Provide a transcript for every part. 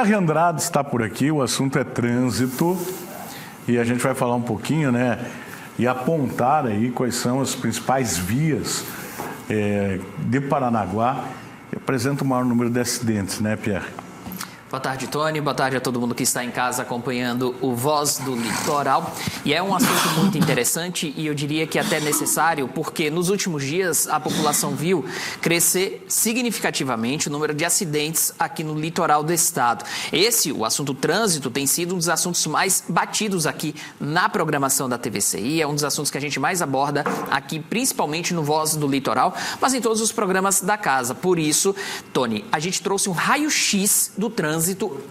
Pierre Andrade está por aqui, o assunto é trânsito e a gente vai falar um pouquinho, né, e apontar aí quais são as principais vias de Paranaguá que apresentam o maior número de acidentes, né, Pierre? Boa tarde, Tony. Boa tarde a todo mundo que está em casa acompanhando o Voz do Litoral. E é um assunto muito interessante e eu diria que até necessário, porque nos últimos dias a população viu crescer significativamente o número de acidentes aqui no litoral do estado. O assunto trânsito, tem sido um dos assuntos mais batidos aqui na programação da TVCI. É um dos assuntos que a gente mais aborda aqui, principalmente no Voz do Litoral, mas em todos os programas da casa. Por isso, Tony, a gente trouxe um raio-x do trânsito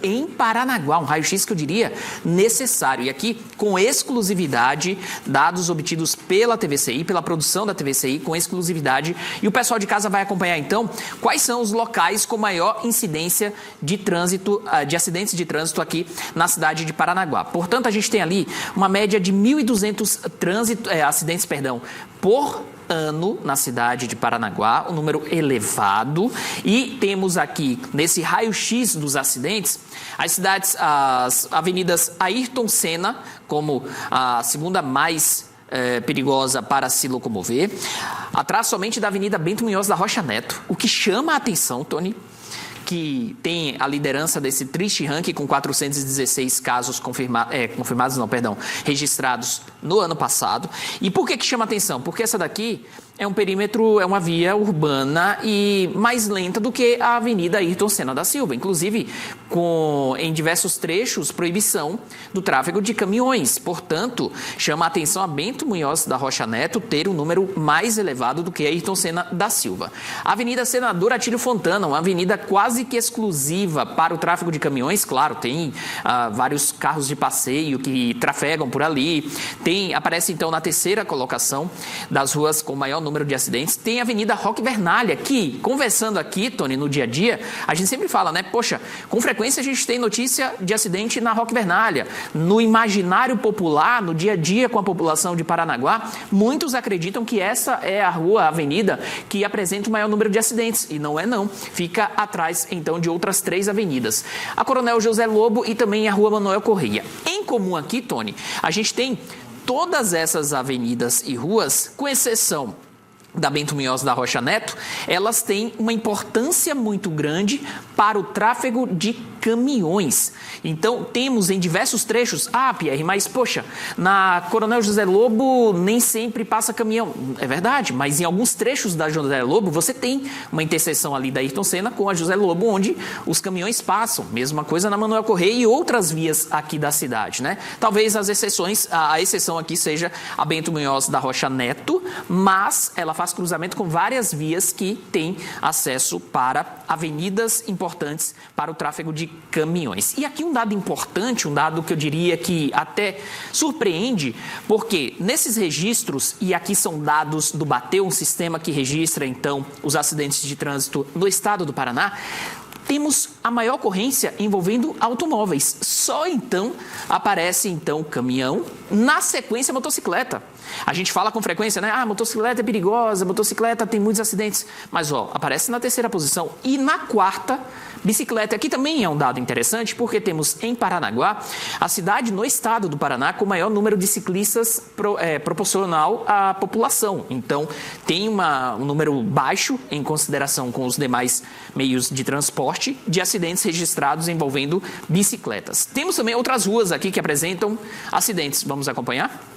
em Paranaguá, um raio-x que eu diria necessário. E aqui, com exclusividade, dados obtidos pela TVCI, pela produção da TVCI, com exclusividade. E o pessoal de casa vai acompanhar, então, quais são os locais com maior incidência de trânsito, de acidentes de trânsito aqui na cidade de Paranaguá. Portanto, a gente tem ali uma média de 1.200 acidentes por ano na cidade de Paranaguá, um número elevado, e temos aqui nesse raio-x dos acidentes as avenidas Ayrton Senna como a segunda mais perigosa para se locomover, atrás somente da Avenida Bento Munhoz da Rocha Neto. O que chama a atenção, Tony, que tem a liderança desse triste ranking com 416 casos registrados no ano passado. E por que chama atenção? Porque essa daqui é um perímetro, é uma via urbana e mais lenta do que a Avenida Ayrton Senna da Silva. Inclusive, em diversos trechos, proibição do tráfego de caminhões. Portanto, chama a atenção a Bento Munhoz da Rocha Neto ter um número mais elevado do que a Ayrton Senna da Silva. A Avenida Senador Atílio Fontana, uma avenida quase que exclusiva para o tráfego de caminhões. Claro, tem vários carros de passeio que trafegam por ali. Aparece, então, na terceira colocação das ruas com maior número de acidentes. Tem a Avenida Roque Vernalha, que, conversando aqui, Tony, no dia a dia, a gente sempre fala, né? Poxa, com frequência a gente tem notícia de acidente na Roque Vernalha. No imaginário popular, no dia a dia com a população de Paranaguá, muitos acreditam que essa é a avenida que apresenta o maior número de acidentes. E não é não. Fica atrás, então, de outras 3 avenidas. A Coronel José Lobo e também a Rua Manuel Correia. Em comum aqui, Tony, a gente tem todas essas avenidas e ruas, com exceção da Bento Munhoz da Rocha Neto, elas têm uma importância muito grande para o tráfego de caminhões. Então, temos em diversos trechos, Pierre, mas, poxa, na Coronel José Lobo nem sempre passa caminhão. É verdade, mas em alguns trechos da José Lobo, você tem uma interseção ali da Ayrton Senna com a José Lobo, onde os caminhões passam. Mesma coisa na Manuel Correia e outras vias aqui da cidade, né? Talvez a exceção aqui seja a Bento Munhoz da Rocha Neto, mas ela faz cruzamento com várias vias que têm acesso para avenidas importantes para o tráfego de caminhões. E aqui um dado importante, um dado que eu diria que até surpreende, porque nesses registros, e aqui são dados do Bateu, um sistema que registra, então, os acidentes de trânsito no estado do Paraná, temos a maior ocorrência envolvendo automóveis. Só então aparece então caminhão, na sequência motocicleta. A gente fala com frequência, né? Motocicleta é perigosa, motocicleta tem muitos acidentes. Mas, aparece na terceira posição. E na quarta, bicicleta. Aqui também é um dado interessante, porque temos em Paranaguá a cidade no estado do Paraná com o maior número de ciclistas proporcional à população. Então, tem um número baixo em consideração com os demais meios de transporte de acidentes registrados envolvendo bicicletas. Temos também outras ruas aqui que apresentam acidentes. Vamos acompanhar?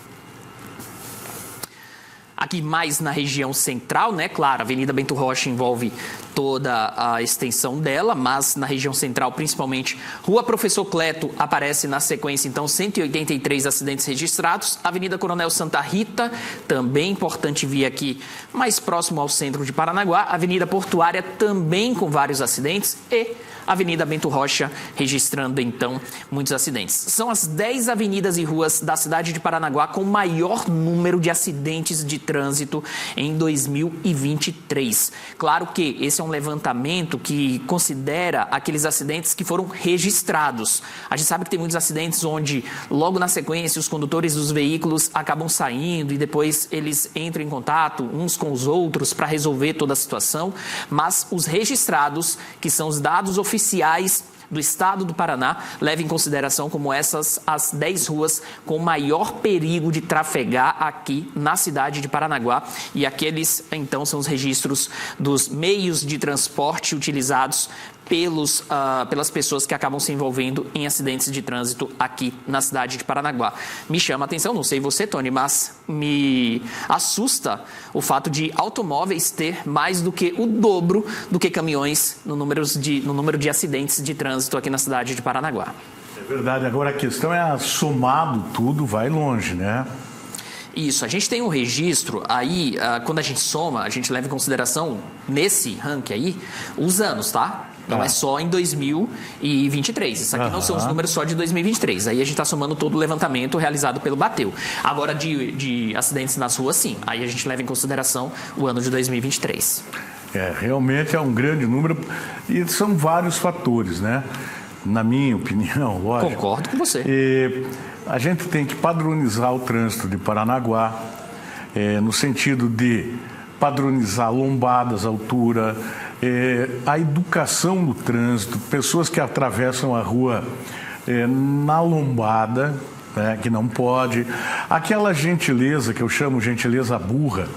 Aqui mais na região central, né? Claro, a Avenida Bento Rocha envolve toda a extensão dela, mas na região central, principalmente, Rua Professor Cleto aparece na sequência, então, 183 acidentes registrados. Avenida Coronel Santa Rita, também importante via aqui, mais próximo ao centro de Paranaguá. Avenida Portuária, também com vários acidentes. E Avenida Bento Rocha, registrando, então, muitos acidentes. São as 10 avenidas e ruas da cidade de Paranaguá com maior número de acidentes de trânsito em 2023. Claro que esse é um levantamento que considera aqueles acidentes que foram registrados. A gente sabe que tem muitos acidentes onde, logo na sequência, os condutores dos veículos acabam saindo e depois eles entram em contato uns com os outros para resolver toda a situação. Mas os registrados, que são os dados oficiais do estado do Paraná leva em consideração como essas as 10 ruas com maior perigo de trafegar aqui na cidade de Paranaguá. E aqueles, então, são os registros dos meios de transporte utilizados pelas pessoas que acabam se envolvendo em acidentes de trânsito aqui na cidade de Paranaguá. Me chama a atenção, não sei você, Tony, mas me assusta o fato de automóveis ter mais do que o dobro do que caminhões no número de acidentes de trânsito aqui na cidade de Paranaguá. É verdade. Agora a questão é, somado tudo, vai longe, né? Isso, a gente tem um registro aí, quando a gente soma, a gente leva em consideração, nesse ranking aí, os anos, tá? Não é só em 2023. Isso aqui não são os números só de 2023. Aí a gente está somando todo o levantamento realizado pelo Bateu. Agora, de acidentes nas ruas, sim. Aí a gente leva em consideração o ano de 2023. Realmente é um grande número e são vários fatores, né? Na minha opinião, lógico. Concordo com você. A gente tem que padronizar o trânsito de Paranaguá, no sentido de padronizar lombadas, altura, a educação no trânsito, pessoas que atravessam a rua na lombada, né, que não pode, aquela gentileza que eu chamo gentileza burra,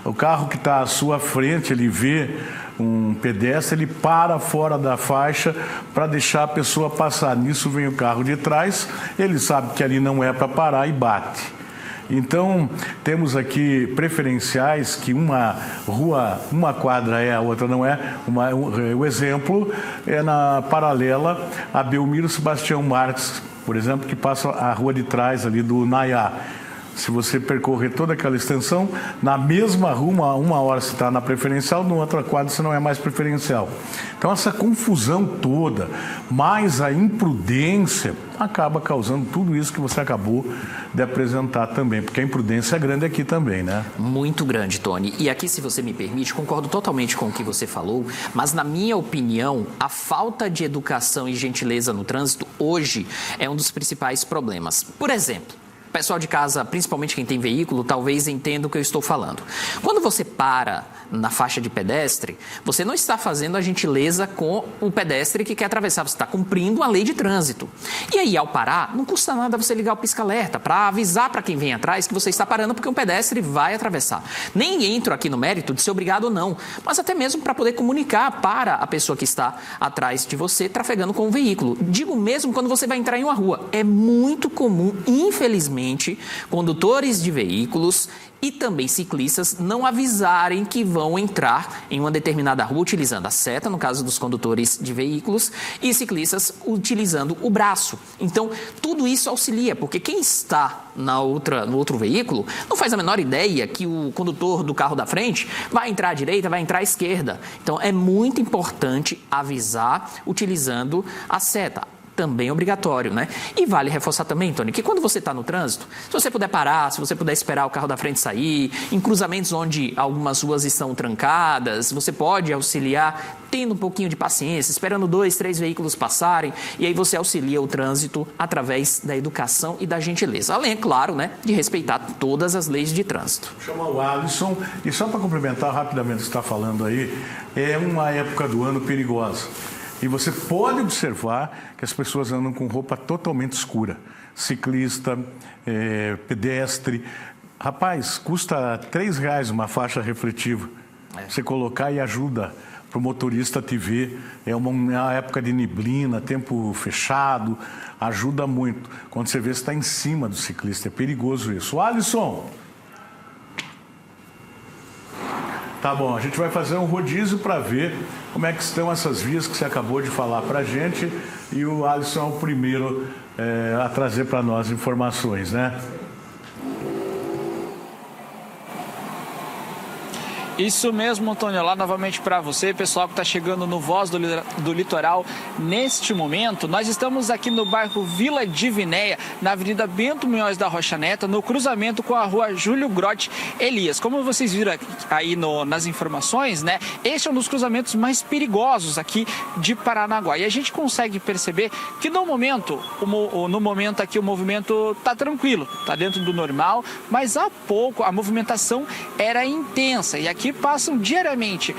o carro que está à sua frente, ele vê um pedestre, ele para fora da faixa para deixar a pessoa passar. Nisso vem o carro de trás, ele sabe que ali não é para parar e bate. Então, temos aqui preferenciais que uma rua, uma quadra a outra não é. O exemplo é na paralela a Belmiro Sebastião Marques, por exemplo, que passa a rua de trás ali do Naiá. Se você percorrer toda aquela extensão, na mesma rua, uma hora você está na preferencial, na outra quadra você não é mais preferencial. Então, essa confusão toda, mais a imprudência, acaba causando tudo isso que você acabou de apresentar também, porque a imprudência é grande aqui também, né? Muito grande, Tony. E aqui, se você me permite, concordo totalmente com o que você falou, mas na minha opinião, a falta de educação e gentileza no trânsito hoje é um dos principais problemas. Por exemplo, o pessoal de casa, principalmente quem tem veículo, talvez entenda o que eu estou falando. Quando você para na faixa de pedestre, você não está fazendo a gentileza com o pedestre que quer atravessar, você está cumprindo a lei de trânsito. E aí, ao parar, não custa nada você ligar o pisca-alerta para avisar para quem vem atrás que você está parando porque um pedestre vai atravessar. Nem entro aqui no mérito de ser obrigado ou não, mas até mesmo para poder comunicar para a pessoa que está atrás de você trafegando com o veículo. Digo mesmo quando você vai entrar em uma rua. É muito comum, infelizmente, condutores de veículos e também ciclistas não avisarem que vão entrar em uma determinada rua utilizando a seta, no caso dos condutores de veículos, e ciclistas utilizando o braço. Então, tudo isso auxilia, porque quem está no outro veículo não faz a menor ideia que o condutor do carro da frente vai entrar à direita, vai entrar à esquerda. Então, é muito importante avisar utilizando a seta. Também obrigatório, né? E vale reforçar também, Tony, que quando você está no trânsito, se você puder parar, se você puder esperar o carro da frente sair, em cruzamentos onde algumas ruas estão trancadas, você pode auxiliar tendo um pouquinho de paciência, esperando 2, 3 veículos passarem, e aí você auxilia o trânsito através da educação e da gentileza. Além, é claro, né, de respeitar todas as leis de trânsito. Chama o Alisson, e só para complementar rapidamente o que você está falando aí, é uma época do ano perigosa. E você pode observar que as pessoas andam com roupa totalmente escura. Ciclista, pedestre. Rapaz, custa R$3 uma faixa refletiva. Você colocar e ajuda para o motorista te ver. É uma época de neblina, tempo fechado. Ajuda muito. Quando você vê, você está em cima do ciclista. É perigoso isso. Alisson! Tá bom, a gente vai fazer um rodízio para ver como é que estão essas vias que você acabou de falar para a gente, e o Alisson é o primeiro a trazer para nós informações, né? Isso mesmo, Antônio. Olá novamente para você, pessoal que está chegando no Voz do Litoral. Neste momento, nós estamos aqui no bairro Vila Divinéia, na Avenida Bento Munhoz da Rocha Neto, no cruzamento com a rua Júlio Grotti Elias. Como vocês viram aí nas informações, né? Este é um dos cruzamentos mais perigosos aqui de Paranaguá. E a gente consegue perceber que no momento aqui o movimento está tranquilo, está dentro do normal, mas há pouco a movimentação era intensa. E aqui passam diariamente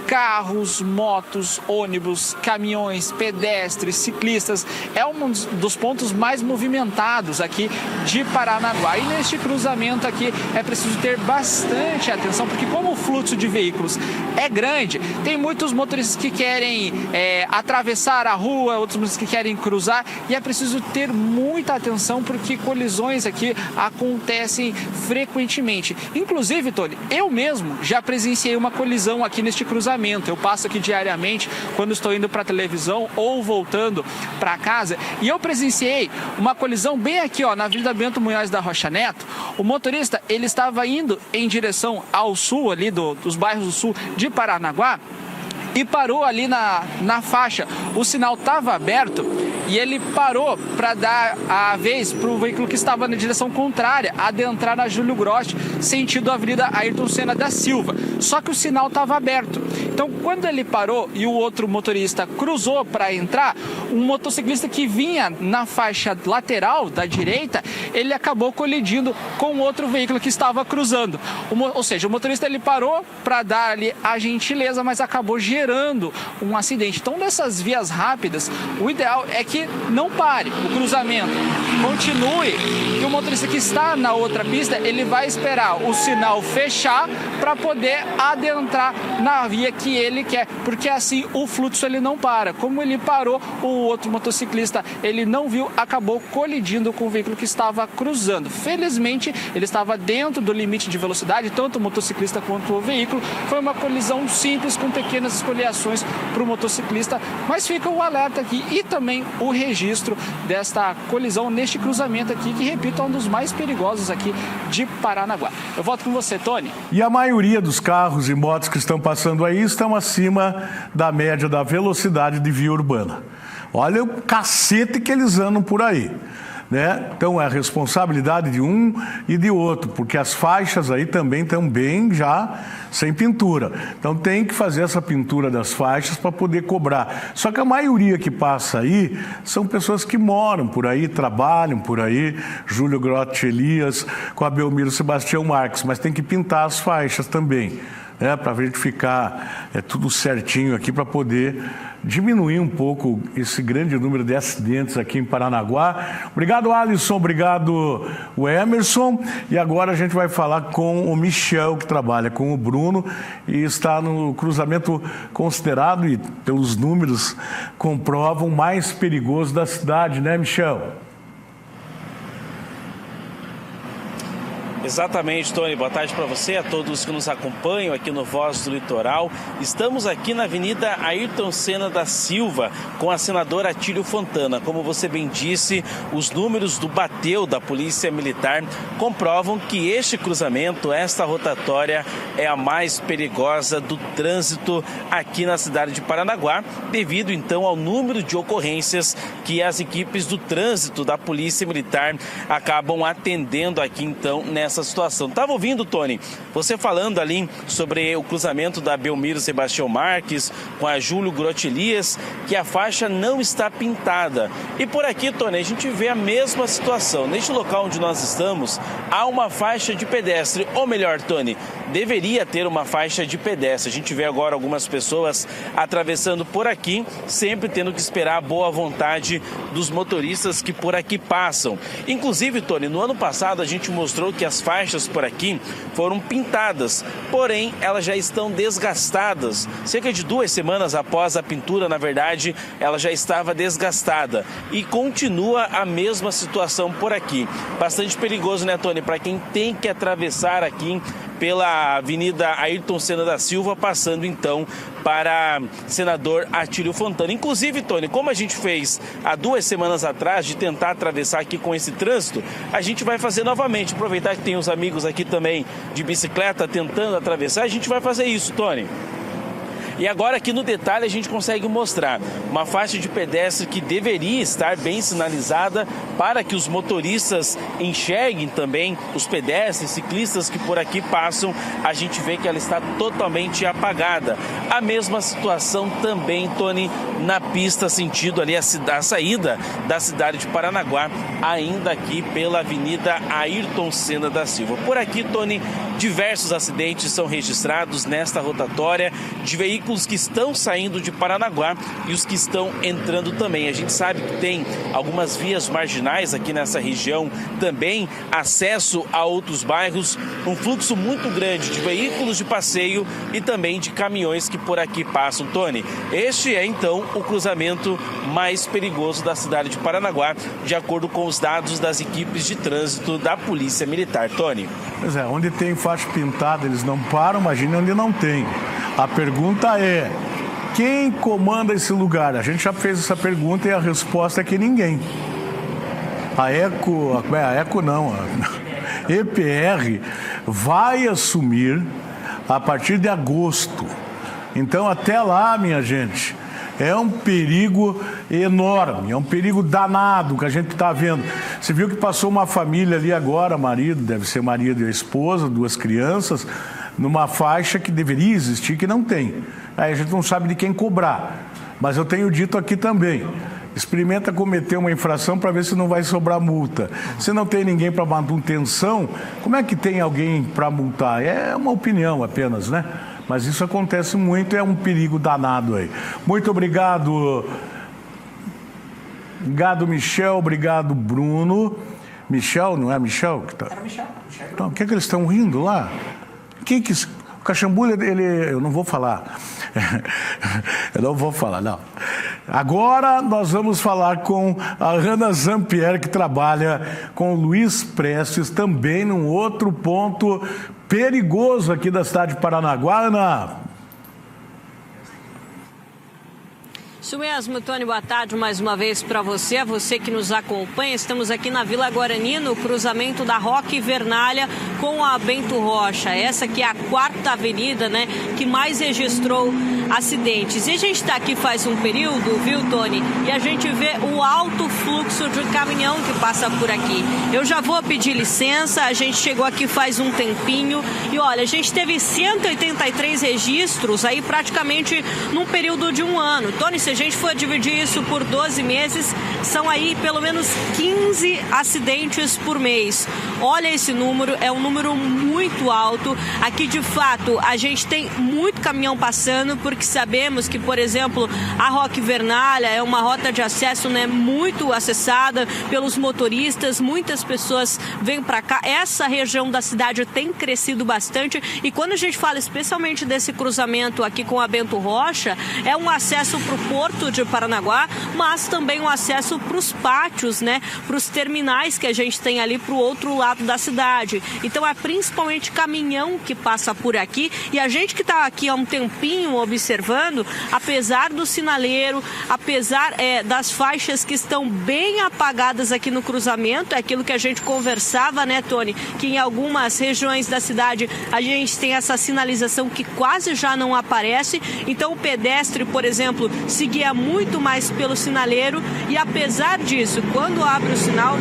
carros, motos, ônibus, caminhões, pedestres, ciclistas. É um dos pontos mais movimentados aqui de Paranaguá. E neste cruzamento aqui é preciso ter bastante atenção, porque como o fluxo de veículos é grande, tem muitos motoristas que querem atravessar a rua, outros motoristas que querem cruzar, e é preciso ter muita atenção, porque colisões aqui acontecem frequentemente. Inclusive, Tony, eu mesmo já presenciei uma colisão aqui neste cruzamento. Eu passo aqui diariamente quando estou indo para a televisão ou voltando para casa, e eu presenciei uma colisão bem aqui, ó, na Avenida Bento Munhoz da Rocha Neto. O motorista, ele estava indo em direção ao sul, ali dos bairros do sul de Paranaguá, e parou ali na faixa. O sinal estava aberto e ele parou para dar a vez para o veículo que estava na direção contrária, adentrar na Júlio Grotti, sentido a Avenida Ayrton Senna da Silva. Só que o sinal estava aberto. Então, quando ele parou e o outro motorista cruzou para entrar, um motociclista que vinha na faixa lateral da direita, ele acabou colidindo com outro veículo que estava cruzando. Ou seja, o motorista ele parou para dar ali a gentileza, mas acabou gerando um acidente. Então, nessas vias rápidas, o ideal é que não pare o cruzamento, continue, e o motorista que está na outra pista, ele vai esperar o sinal fechar para poder adentrar na via que ele quer, porque assim o fluxo ele não para. Como ele parou, o outro motociclista ele não viu, acabou colidindo com o veículo que estava cruzando. Felizmente, ele estava dentro do limite de velocidade, tanto o motociclista quanto o veículo. Foi uma colisão simples, com pequenas escoriações para o motociclista, mas fica o alerta aqui e também o registro desta colisão neste cruzamento aqui, que, repito, é um dos mais perigosos aqui de Paranaguá. Eu volto com você, Tony. E a maioria dos carros e motos que estão passando aí estão acima da média da velocidade de via urbana. Olha o cacete que eles andam por aí, né? Então é a responsabilidade de um e de outro, porque as faixas aí também estão bem já sem pintura. Então tem que fazer essa pintura das faixas para poder cobrar. Só que a maioria que passa aí são pessoas que moram por aí, trabalham por aí, Júlio Grotti Elias, com a Belmiro Sebastião Marques, mas tem que pintar as faixas também, né, para verificar tudo certinho aqui, para poder diminuir um pouco esse grande número de acidentes aqui em Paranaguá. Obrigado, Alisson, obrigado, o Emerson. E agora a gente vai falar com o Michel, que trabalha com o Bruno e está no cruzamento considerado, e pelos números comprovam, mais perigoso da cidade, né, Michel? Exatamente, Tony. Boa tarde para você, a todos que nos acompanham aqui no Voz do Litoral. Estamos aqui na Avenida Ayrton Senna da Silva, com a senadora Atílio Fontana. Como você bem disse, os números do bateu da Polícia Militar comprovam que este cruzamento, esta rotatória, é a mais perigosa do trânsito aqui na cidade de Paranaguá, devido então ao número de ocorrências que as equipes do trânsito da Polícia Militar acabam atendendo aqui então nessa situação. Estava ouvindo, Tony, você falando ali sobre o cruzamento da Belmiro Sebastião Marques com a Júlio Grotti Elias, que a faixa não está pintada. E por aqui, Tony, a gente vê a mesma situação. Neste local onde nós estamos, há uma faixa de pedestre, ou melhor, Tony, deveria ter uma faixa de pedestre. A gente vê agora algumas pessoas atravessando por aqui, sempre tendo que esperar a boa vontade dos motoristas que por aqui passam. Inclusive, Tony, no ano passado a gente mostrou que as faixas por aqui foram pintadas, porém elas já estão desgastadas. Cerca de 2 semanas após a pintura, na verdade, ela já estava desgastada e continua a mesma situação por aqui. Bastante perigoso, né, Tony, para quem tem que atravessar aqui pela Avenida Ayrton Senna da Silva, passando então para senador Atílio Fontana. Inclusive, Tony, como a gente fez há 2 semanas atrás de tentar atravessar aqui com esse trânsito, a gente vai fazer novamente. Aproveitar que tem os amigos aqui também de bicicleta tentando atravessar, a gente vai fazer isso, Tony. E agora aqui no detalhe a gente consegue mostrar uma faixa de pedestre que deveria estar bem sinalizada para que os motoristas enxerguem também os pedestres, ciclistas que por aqui passam. A gente vê que ela está totalmente apagada. A mesma situação também, Tony, na pista sentido ali a saída da cidade de Paranaguá, ainda aqui pela Avenida Ayrton Senna da Silva. Por aqui, Tony, Diversos acidentes são registrados nesta rotatória de veículos que estão saindo de Paranaguá e os que estão entrando também. A gente sabe que tem algumas vias marginais aqui nessa região, também acesso a outros bairros, um fluxo muito grande de veículos de passeio e também de caminhões que por aqui passam. Tony, este é então o cruzamento mais perigoso da cidade de Paranaguá, de acordo com os dados das equipes de trânsito da Polícia Militar. Tony. Pois é, onde tem faixa pintada eles não param, imagine onde não tem. A pergunta é, quem comanda esse lugar? A gente já fez essa pergunta e a resposta é que ninguém. A EPR vai assumir a partir de agosto. Então, até lá, minha gente, é um perigo enorme, é um perigo danado que a gente está vendo. Você viu que passou uma família ali agora, marido, deve ser marido e a esposa, 2 crianças, numa faixa que deveria existir, que não tem. Aí a gente não sabe de quem cobrar. Mas eu tenho dito aqui também, experimenta cometer uma infração para ver se não vai sobrar multa. Se não tem ninguém para manutenção, como é que tem alguém para multar? É uma opinião apenas, né? Mas isso acontece muito, é um perigo danado aí. Muito obrigado. Obrigado, Michel. Obrigado, Bruno. Michel, não é Michel? Era Michel. Então, o que é que eles estão rindo lá? O Caxambu, eu não vou falar. Eu não vou falar, não. Agora nós vamos falar com a Ana Zampieri, que trabalha com o Luiz Prestes, também num outro ponto perigoso aqui da cidade de Paranaguá. Ana. Isso mesmo, Tony, boa tarde mais uma vez para você, a você que nos acompanha. Estamos aqui na Vila Guarani, no cruzamento da Roque Vernalha com a Bento Rocha. Essa que é a 4ª avenida, né, que mais registrou acidentes. E a gente está aqui faz um período, viu, Tony? E a gente vê o alto fluxo de caminhão que passa por aqui. Eu já vou pedir licença, a gente chegou aqui faz um tempinho e olha, a gente teve 183 registros aí praticamente num período de um ano. Tony, se a gente for dividir isso por 12 meses, são aí pelo menos 15 acidentes por mês. Olha esse número, é um número muito alto. Aqui, de fato, a gente tem muito caminhão passando, porque sabemos que, por exemplo, a Roque Vernalha é uma rota de acesso, né, muito acessada pelos motoristas. Muitas pessoas vêm para cá. Essa região da cidade tem crescido bastante. E quando a gente fala especialmente desse cruzamento aqui com a Bento Rocha, é um acesso para o Porto de Paranaguá, mas também um acesso para os pátios, né, para os terminais que a gente tem ali para o outro lado da cidade. Então é principalmente caminhão que passa por aqui e a gente que está aqui há um tempinho observando, apesar do sinaleiro, apesar das faixas que estão bem apagadas aqui no cruzamento, é aquilo que a gente conversava, né, Tony, que em algumas regiões da cidade a gente tem essa sinalização que quase já não aparece. Então o pedestre, por exemplo, seguia muito mais pelo sinaleiro e apesar disso, quando abre o sinal,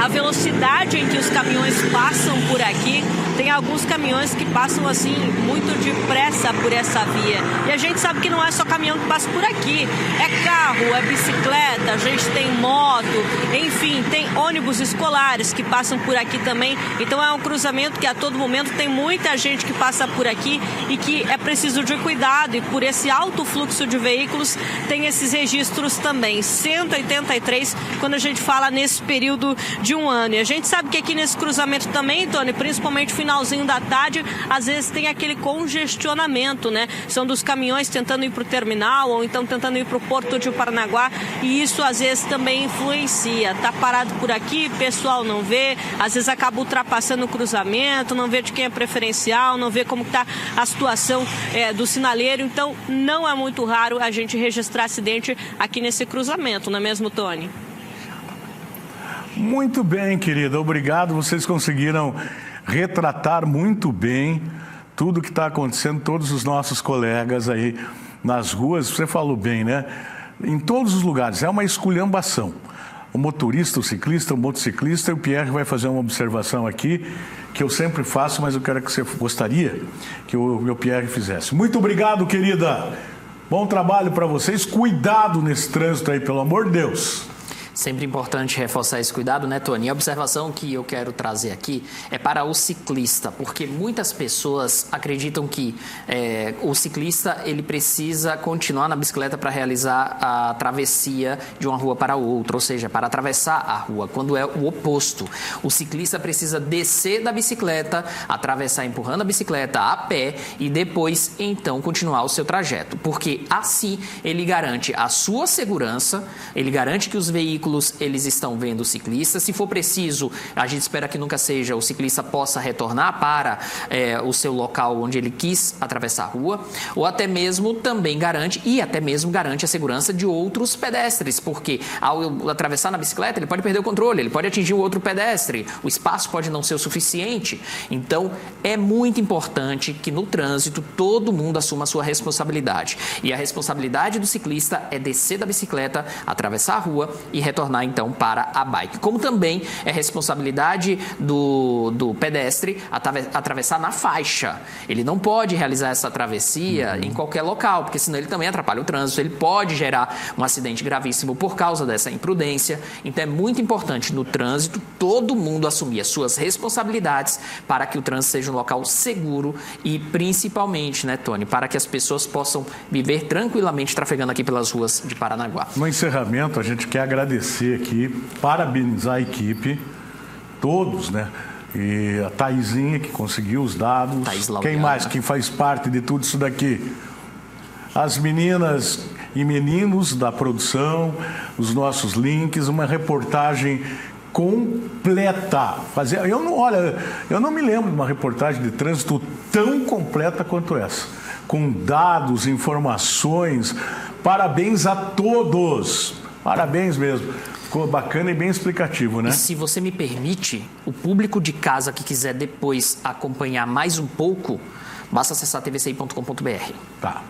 a velocidade em que os caminhões passam por aqui, tem alguns caminhões que passam assim muito depressa por essa via. E a gente sabe que não é só caminhão que passa por aqui. É carro, é bicicleta, a gente tem moto, enfim, tem ônibus escolares que passam por aqui também. Então é um cruzamento que a todo momento tem muita gente que passa por aqui e que é preciso de cuidado. E por esse alto fluxo de veículos tem esses registros também. 183 quando a gente fala nesse período de um ano. E a gente sabe que aqui nesse cruzamento também, Tony, principalmente finalzinho da tarde, às vezes tem aquele congestionamento, né? São dos caminhões tentando ir para o terminal ou então tentando ir para o Porto de Paranaguá e isso às vezes também influencia. Tá parado por aqui, pessoal não vê, às vezes acaba ultrapassando o cruzamento, não vê de quem é preferencial, não vê como está a situação do sinaleiro. Então não é muito raro a gente registrar acidente aqui nesse cruzamento, não é mesmo, Tony? Muito bem, querida, obrigado. Vocês conseguiram retratar muito bem tudo que está acontecendo, todos os nossos colegas aí nas ruas. Você falou bem, né? Em todos os lugares, é uma esculhambação. O motorista, o ciclista, o motociclista, e o Pierre vai fazer uma observação aqui, que eu sempre faço, mas eu quero que você gostaria que o meu Pierre fizesse. Muito obrigado, querida. Bom trabalho para vocês. Cuidado nesse trânsito aí, pelo amor de Deus. Sempre importante reforçar esse cuidado, né, Tony? E a observação que eu quero trazer aqui é para o ciclista, porque muitas pessoas acreditam que o ciclista ele precisa continuar na bicicleta para realizar a travessia de uma rua para outra, ou seja, para atravessar a rua, quando é o oposto. O ciclista precisa descer da bicicleta, atravessar empurrando a bicicleta a pé e depois, então, continuar o seu trajeto, porque assim ele garante a sua segurança, ele garante que os veículos eles estão vendo o ciclista. Se for preciso, a gente espera que nunca seja, o ciclista possa retornar para o seu local onde ele quis atravessar a rua, ou até mesmo também garante a segurança de outros pedestres, porque ao atravessar na bicicleta, ele pode perder o controle, ele pode atingir o outro pedestre, o espaço pode não ser o suficiente. Então, é muito importante que no trânsito todo mundo assuma a sua responsabilidade. E a responsabilidade do ciclista é descer da bicicleta, atravessar a rua e retornar então para a bike. Como também é responsabilidade do pedestre atravessar na faixa. Ele não pode realizar essa travessia em qualquer local, porque senão ele também atrapalha o trânsito, ele pode gerar um acidente gravíssimo por causa dessa imprudência. Então é muito importante no trânsito todo mundo assumir as suas responsabilidades para que o trânsito seja um local seguro e principalmente, né, Tony, para que as pessoas possam viver tranquilamente trafegando aqui pelas ruas de Paranaguá. No encerramento, a gente quer agradecer aqui, parabenizar a equipe, todos, né? E a Thaisinha, que conseguiu os dados. Quem mais que faz parte de tudo isso daqui? As meninas e meninos da produção, os nossos links, uma reportagem completa. Eu não me lembro de uma reportagem de trânsito tão completa quanto essa. Com dados, informações. Parabéns a todos. Parabéns mesmo. Ficou bacana e bem explicativo, né? E se você me permite, o público de casa que quiser depois acompanhar mais um pouco, basta acessar tvci.com.br. Tá.